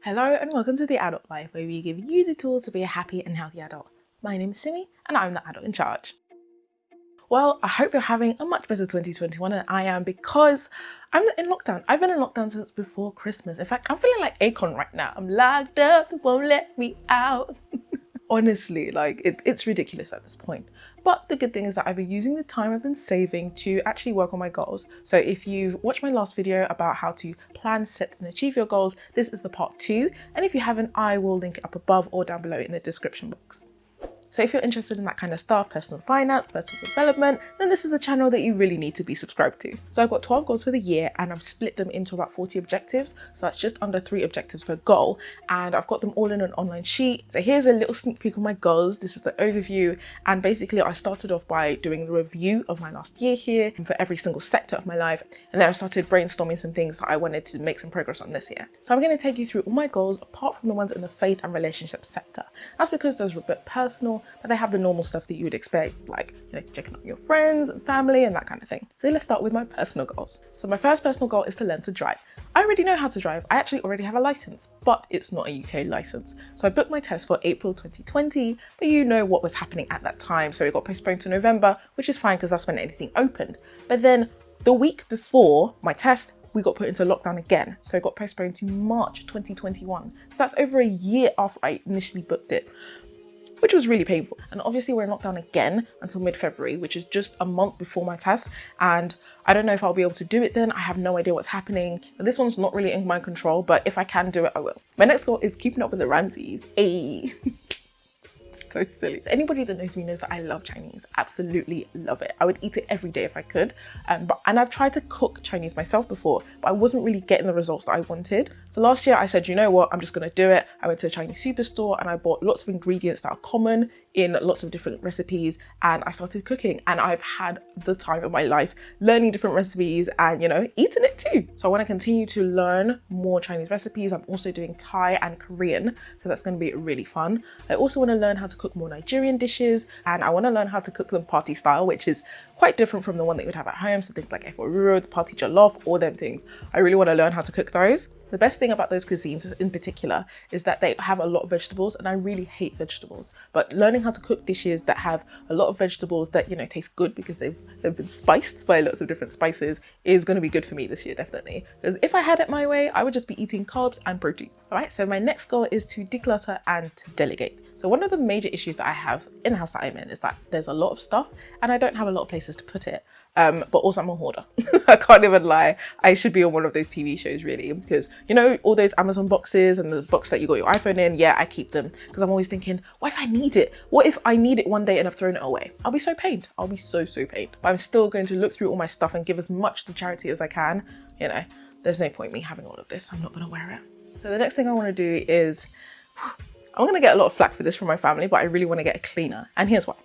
Hello and welcome to The Adult Life, where we give you the tools to be a happy and healthy adult. My name is Simi and I'm the adult in charge. Well, I hope you're having a much better 2021 than I am because I'm in lockdown. I've been in lockdown since before Christmas. In fact, I'm feeling like Akon right now. I'm locked up, they won't let me out. Honestly, it's ridiculous at this point. But the good thing is that I've been using the time I've been saving to actually work on my goals. So if you've watched my last video about how to plan, set and achieve your goals, this is the part 2. And if you haven't, I will link it up above or down below in the description box. So if you're interested in that kind of stuff, personal finance, personal development, then this is the channel that you really need to be subscribed to. So I've got 12 goals for the year and I've split them into about 40 objectives. So that's just under 3 objectives per goal. And I've got them all in an online sheet. So here's a little sneak peek of my goals. This is the overview. And basically I started off by doing a review of my last year here for every single sector of my life. And then I started brainstorming some things that I wanted to make some progress on this year. So I'm going to take you through all my goals apart from the ones in the faith and relationship sector. That's because those are a bit personal, but they have the normal stuff that you would expect, like checking on your friends and family and that kind of thing. So let's start with my personal goals. So my first personal goal is to learn to drive. I already know how to drive. I actually already have a license, but it's not a UK license. So I booked my test for April 2020, but you know what was happening at that time. So it got postponed to November, which is fine because that's when anything opened. But then the week before my test, we got put into lockdown again. So it got postponed to March 2021. So that's over a year after I initially booked it, which was really painful. And obviously we're in lockdown again until mid-February, which is just a month before my test. And I don't know if I'll be able to do it then. I have no idea what's happening. And this one's not really in my control, but if I can do it, I will. My next goal is keeping up with the Ramses. Ayy. So silly. Anybody that knows me knows that I love Chinese. Absolutely love it. I would eat it every day if I could. And I've tried to cook Chinese myself before, but I wasn't really getting the results that I wanted. So last year I said, you know what, I'm just going to do it. I went to a Chinese superstore and I bought lots of ingredients that are common in lots of different recipes, and I started cooking, and I've had the time of my life learning different recipes and eating it too. So I want to continue to learn more Chinese recipes. I'm also doing Thai and Korean, so that's going to be really fun. I also want to learn how to cook more Nigerian dishes, and I want to learn how to cook them party style, which is quite different from the one that you would have at home. So things like efo, the party jollof, all them things. I really want to learn how to cook those. The best thing about those cuisines in particular is that they have a lot of vegetables, and I really hate vegetables. But learning how to cook dishes that have a lot of vegetables that, taste good because they've been spiced by lots of different spices is going to be good for me this year, definitely. Because if I had it my way, I would just be eating carbs and protein. All right, so my next goal is to declutter and to delegate. So one of the major issues that I have in the house that I'm in is that there's a lot of stuff and I don't have a lot of places to put it. But also I'm a hoarder. I can't even lie. I should be on one of those TV shows really, because all those Amazon boxes and the box that you got your iPhone in, yeah, I keep them because I'm always thinking, what if I need it? What if I need it one day and I've thrown it away? I'll be so pained. I'll be so pained. But I'm still going to look through all my stuff and give as much to charity as I can. There's no point in me having all of this. I'm not going to wear it. So the next thing I want to do is, I'm going to get a lot of flack for this from my family, but I really want to get a cleaner. And here's why.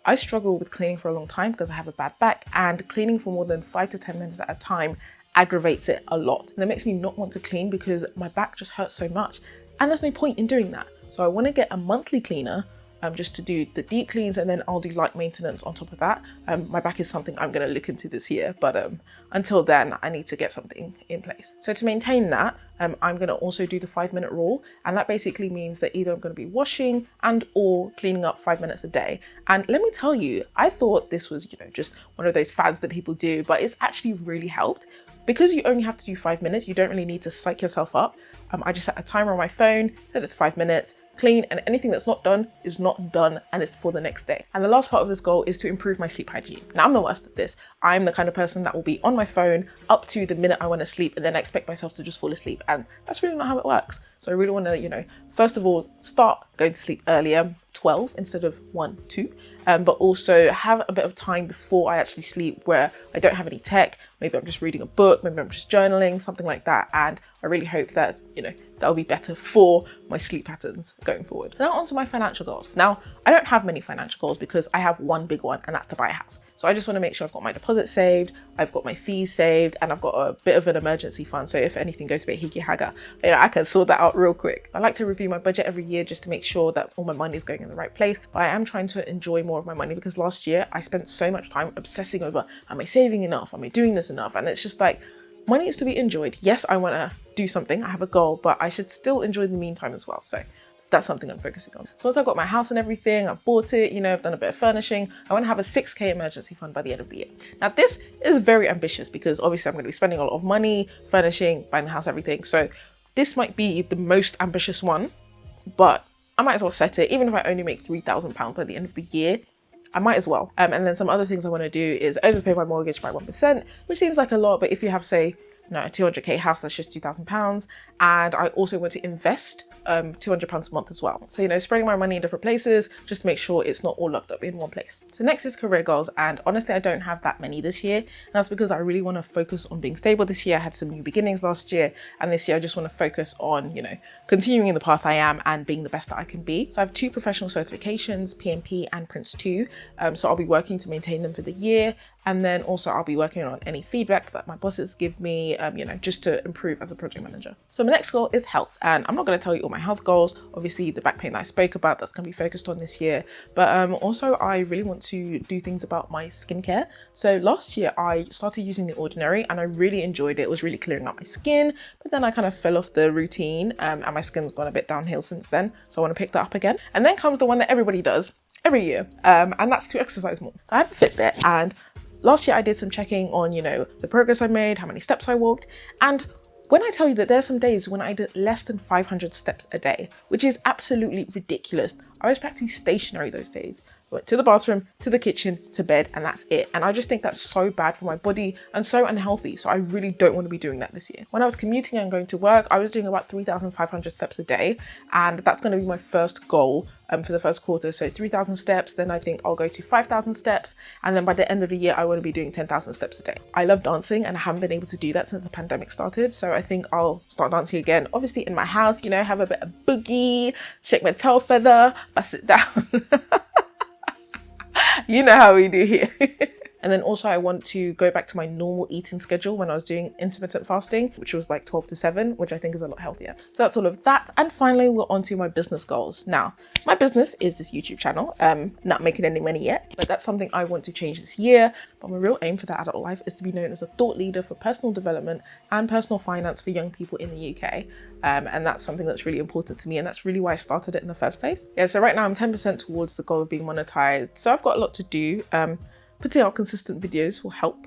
I struggle with cleaning for a long time because I have a bad back, and cleaning for more than 5 to 10 minutes at a time aggravates it a lot. And it makes me not want to clean because my back just hurts so much. And there's no point in doing that. So I want to get a monthly cleaner just to do the deep cleans, and then I'll do light maintenance on top of that. My back is something I'm going to look into this year, but until then I need to get something in place. So to maintain that, I'm going to also do the 5-minute rule, and that basically means that either I'm going to be washing and or cleaning up 5 minutes a day. And let me tell you, I thought this was just one of those fads that people do, but it's actually really helped. Because you only have to do 5 minutes, you don't really need to psych yourself up. I just set a timer on my phone, said it's 5 minutes, clean, and anything that's not done is not done, and it's for the next day. And the last part of this goal is to improve my sleep hygiene. Now, I'm the worst at this. I'm the kind of person that will be on my phone up to the minute I want to sleep, and then I expect myself to just fall asleep, and that's really not how it works. So I really want to, first of all, start going to sleep earlier, 12 instead of 1, 2. But also have a bit of time before I actually sleep where I don't have any tech. Maybe I'm just reading a book, maybe I'm just journaling, something like that. And I really hope that, that'll be better for my sleep patterns going forward. So now on to my financial goals. Now, I don't have many financial goals because I have one big one, and that's to buy a house. So I just want to make sure I've got my deposit saved, I've got my fees saved, and I've got a bit of an emergency fund. So if anything goes a bit higgy haga, I can sort that out real quick. I like to review my budget every year just to make sure that all my money is going in the right place. But I am trying to enjoy more of my money because last year I spent so much time obsessing over, am I saving enough? Am I doing this enough? And it's just like, money is to be enjoyed. Yes, I want to do something, I have a goal, but I should still enjoy the meantime as well. So that's something I'm focusing on. So once I've got my house and everything, I've bought it, I've done a bit of furnishing, I want to have a 6K emergency fund by the end of the year. Now this is very ambitious because obviously I'm going to be spending a lot of money, furnishing, buying the house, everything. So this might be the most ambitious one, but I might as well set it. Even if I only make £3,000 by the end of the year, I might as well. And then some other things I want to do is overpay my mortgage by 1%, which seems like a lot, but if you have, say, a 200k house, that's just £2,000. And I also want to invest £200 a month as well. So, spreading my money in different places just to make sure it's not all locked up in one place. So next is career goals. And honestly, I don't have that many this year. And that's because I really want to focus on being stable this year. I had some new beginnings last year. And this year I just want to focus on, continuing in the path I am and being the best that I can be. So I have 2 professional certifications, PMP and Prince 2. So I'll be working to maintain them for the year. And then also I'll be working on any feedback that my bosses give me, just to improve as a project manager. So my next goal is health. And I'm not going to tell you all my health goals. Obviously the back pain that I spoke about, that's going to be focused on this year. But also I really want to do things about my skincare. So last year I started using The Ordinary and I really enjoyed it. It was really clearing up my skin, but then I kind of fell off the routine and my skin's gone a bit downhill since then. So I want to pick that up again. And then comes the one that everybody does every year. And that's to exercise more. So I have a Fitbit, and last year I did some checking on, the progress I made, how many steps I walked. And when I tell you that there are some days when I did less than 500 steps a day, which is absolutely ridiculous. I was practically stationary those days. I went to the bathroom, to the kitchen, to bed, and that's it. And I just think that's so bad for my body and so unhealthy. So I really don't want to be doing that this year. When I was commuting and going to work, I was doing about 3,500 steps a day. And that's going to be my first goal for the first quarter. So 3,000 steps, then I think I'll go to 5,000 steps. And then by the end of the year, I want to be doing 10,000 steps a day. I love dancing and I haven't been able to do that since the pandemic started. So I think I'll start dancing again. Obviously in my house, have a bit of boogie, shake my toe feather, bust it down. You know how we do here. And then also I want to go back to my normal eating schedule when I was doing intermittent fasting, which was like 12 to 7, which I think is a lot healthier. So that's all of that. And finally, we're on to my business goals. Now, my business is this YouTube channel. Not making any money yet, but that's something I want to change this year. But my real aim for the adult life is to be known as a thought leader for personal development and personal finance for young people in the UK. And that's something that's really important to me. And that's really why I started it in the first place. Yeah, so right now I'm 10% towards the goal of being monetized. So I've got a lot to do. Putting out consistent videos will help.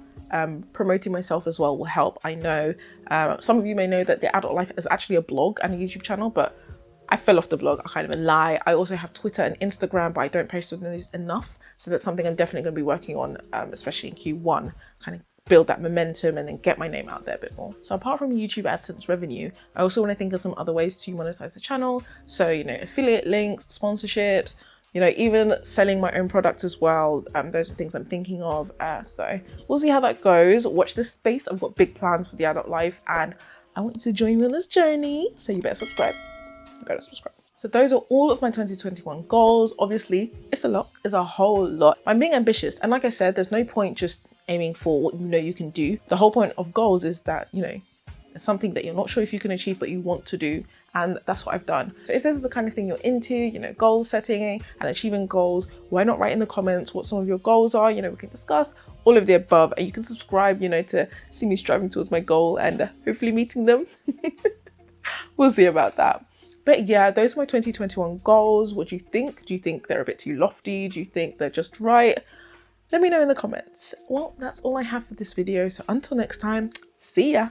Promoting myself as well will help. I know some of you may know that The Adult Life is actually a blog and a YouTube channel, but I fell off the blog. I kind of a lie. I also have Twitter and Instagram, but I don't post on those enough. So that's something I'm definitely going to be working on, especially in Q1, kind of build that momentum and then get my name out there a bit more. So apart from YouTube AdSense revenue, I also want to think of some other ways to monetize the channel. So, affiliate links, sponsorships, even selling my own products as well. Those are things I'm thinking of. So we'll see how that goes. Watch this space. I've got big plans for The Adult Life and I want you to join me on this journey. So you better subscribe. You better subscribe. So those are all of my 2021 goals. Obviously, it's a lot. It's a whole lot. I'm being ambitious. And like I said, there's no point just aiming for what you can do. The whole point of goals is that, it's something that you're not sure if you can achieve, but you want to do. And that's what I've done. So if this is the kind of thing you're into, goal setting and achieving goals, why not write in the comments what some of your goals are? We can discuss all of the above, and you can subscribe, to see me striving towards my goal and hopefully meeting them. We'll see about that. But yeah, those are my 2021 goals. What do you think? Do you think they're a bit too lofty? Do you think they're just right? Let me know in the comments. Well, that's all I have for this video. So until next time, see ya.